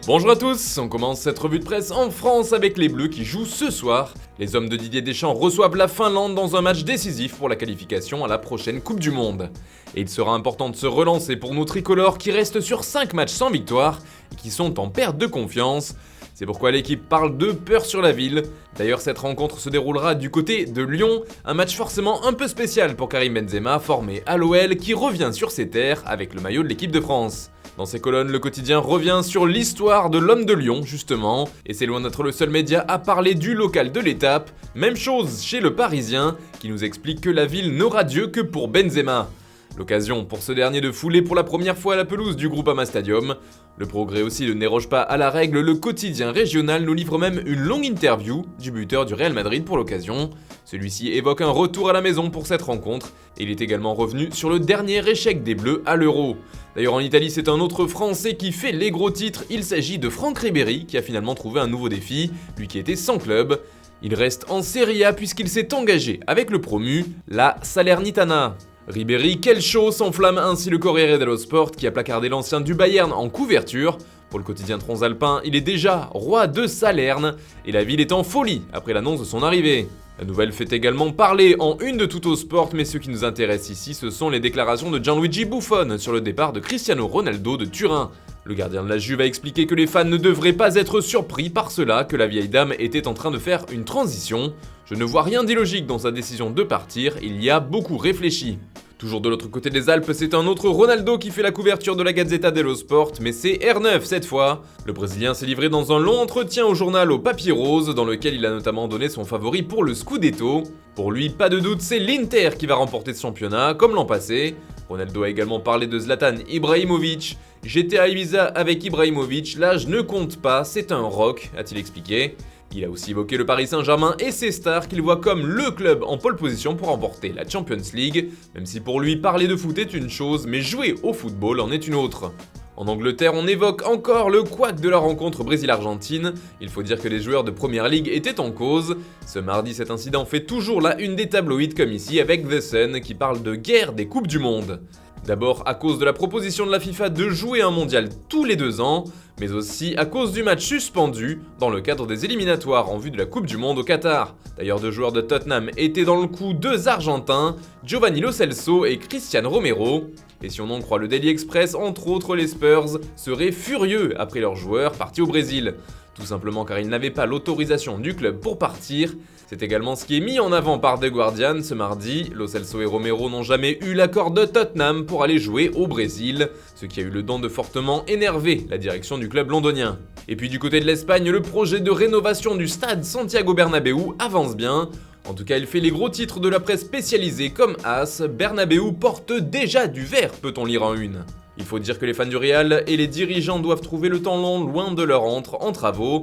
Bonjour à tous, on commence cette revue de presse en France avec les Bleus qui jouent ce soir. Les hommes de Didier Deschamps reçoivent la Finlande dans un match décisif pour la qualification à la prochaine Coupe du Monde. Et il sera important de se relancer pour nos tricolores qui restent sur 5 matchs sans victoire et qui sont en perte de confiance. C'est pourquoi l'équipe parle de peur sur la ville. D'ailleurs, cette rencontre se déroulera du côté de Lyon, un match forcément un peu spécial pour Karim Benzema, formé à l'OL, qui revient sur ses terres avec le maillot de l'équipe de France. Dans ses colonnes, le quotidien revient sur l'histoire de l'homme de Lyon, justement, et c'est loin d'être le seul média à parler du local de l'étape. Même chose chez le Parisien, qui nous explique que la ville n'aura Dieu que pour Benzema. L'occasion pour ce dernier de fouler pour la première fois la pelouse du Groupama Stadium. Le progrès aussi ne déroge pas à la règle, le quotidien régional nous livre même une longue interview du buteur du Real Madrid pour l'occasion. Celui-ci évoque un retour à la maison pour cette rencontre, et il est également revenu sur le dernier échec des Bleus à l'Euro. D'ailleurs en Italie c'est un autre Français qui fait les gros titres, il s'agit de Franck Ribéry qui a finalement trouvé un nouveau défi, lui qui était sans club. Il reste en Serie A puisqu'il s'est engagé avec le promu, la Salernitana. Ribéry, quel show, s'enflamme ainsi le Corriere dello Sport qui a placardé l'ancien du Bayern en couverture. Pour le quotidien transalpin, il est déjà roi de Salerne et la ville est en folie après l'annonce de son arrivée. La nouvelle fait également parler en une de Tuttosport, mais ce qui nous intéresse ici, ce sont les déclarations de Gianluigi Buffon sur le départ de Cristiano Ronaldo de Turin. Le gardien de la Juve a expliqué que les fans ne devraient pas être surpris par cela, que la vieille dame était en train de faire une transition. Je ne vois rien d'illogique dans sa décision de partir, il y a beaucoup réfléchi. Toujours de l'autre côté des Alpes, c'est un autre Ronaldo qui fait la couverture de la Gazzetta dello Sport, mais c'est R9 cette fois. Le Brésilien s'est livré dans un long entretien au journal au papier rose, dans lequel il a notamment donné son favori pour le Scudetto. Pour lui, pas de doute, c'est l'Inter qui va remporter ce championnat, comme l'an passé. Ronaldo a également parlé de Zlatan Ibrahimovic. J'étais à Ibiza avec Ibrahimovic, l'âge ne compte pas, c'est un rock, a-t-il expliqué. Il a aussi évoqué le Paris Saint-Germain et ses stars qu'il voit comme le club en pole position pour remporter la Champions League, même si pour lui parler de foot est une chose, mais jouer au football en est une autre. En Angleterre, on évoque encore le couac de la rencontre Brésil-Argentine. Il faut dire que les joueurs de Première Ligue étaient en cause. Ce mardi, cet incident fait toujours la une des tabloïds comme ici avec The Sun qui parle de guerre des Coupes du Monde. D'abord à cause de la proposition de la FIFA de jouer un mondial tous les 2 ans, mais aussi à cause du match suspendu dans le cadre des éliminatoires en vue de la Coupe du Monde au Qatar. D'ailleurs, 2 joueurs de Tottenham étaient dans le coup, 2 Argentins, Giovanni Lo Celso et Cristian Romero. Et si on en croit le Daily Express, entre autres les Spurs seraient furieux après leurs joueurs partis au Brésil. Tout simplement car ils n'avaient pas l'autorisation du club pour partir. C'est également ce qui est mis en avant par The Guardian ce mardi. Lo Celso et Romero n'ont jamais eu l'accord de Tottenham pour aller jouer au Brésil, ce qui a eu le don de fortement énerver la direction du club londonien. Et puis du côté de l'Espagne, le projet de rénovation du stade Santiago Bernabéu avance bien. En tout cas, il fait les gros titres de la presse spécialisée comme As. Bernabéu porte déjà du vert, peut-on lire en une. Il faut dire que les fans du Real et les dirigeants doivent trouver le temps long loin de leur antre en travaux.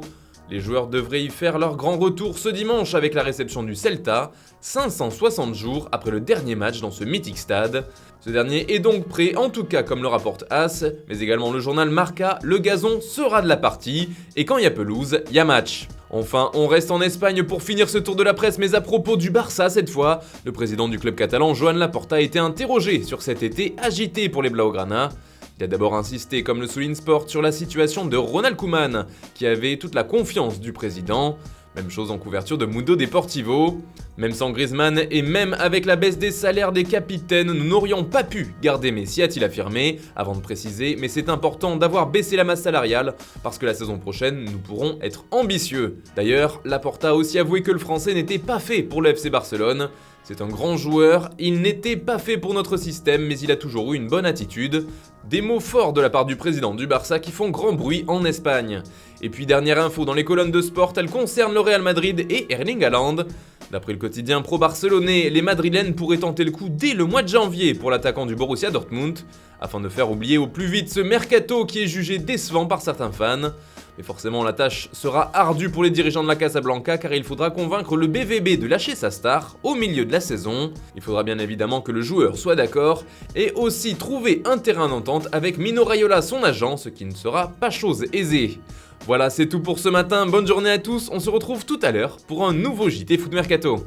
Les joueurs devraient y faire leur grand retour ce dimanche avec la réception du Celta, 560 jours après le dernier match dans ce mythique stade. Ce dernier est donc prêt, en tout cas comme le rapporte As, mais également le journal Marca, le gazon sera de la partie, et quand il y a pelouse, il y a match. Enfin, on reste en Espagne pour finir ce tour de la presse, mais à propos du Barça cette fois, le président du club catalan, Joan Laporta, a été interrogé sur cet été agité pour les Blaugrana. Il a d'abord insisté, comme le souligne Sport, sur la situation de Ronald Koeman, qui avait toute la confiance du président. Même chose en couverture de Mundo Deportivo. Même sans Griezmann et même avec la baisse des salaires des capitaines, nous n'aurions pas pu garder Messi, a-t-il affirmé, avant de préciser, mais c'est important d'avoir baissé la masse salariale, parce que la saison prochaine, nous pourrons être ambitieux. D'ailleurs, Laporta a aussi avoué que le français n'était pas fait pour le FC Barcelone. C'est un grand joueur, il n'était pas fait pour notre système, mais il a toujours eu une bonne attitude. Des mots forts de la part du président du Barça qui font grand bruit en Espagne. Et puis dernière info dans les colonnes de Sport, elle concerne le Real Madrid et Erling Haaland. D'après le quotidien pro-barcelonais, les Madrilènes pourraient tenter le coup dès le mois de janvier pour l'attaquant du Borussia Dortmund, afin de faire oublier au plus vite ce mercato qui est jugé décevant par certains fans. Mais forcément la tâche sera ardue pour les dirigeants de la Casablanca car il faudra convaincre le BVB de lâcher sa star au milieu de la saison. Il faudra bien évidemment que le joueur soit d'accord et aussi trouver un terrain d'entente avec Mino Raiola, son agent, ce qui ne sera pas chose aisée. Voilà, c'est tout pour ce matin, bonne journée à tous, on se retrouve tout à l'heure pour un nouveau JT Foot Mercato.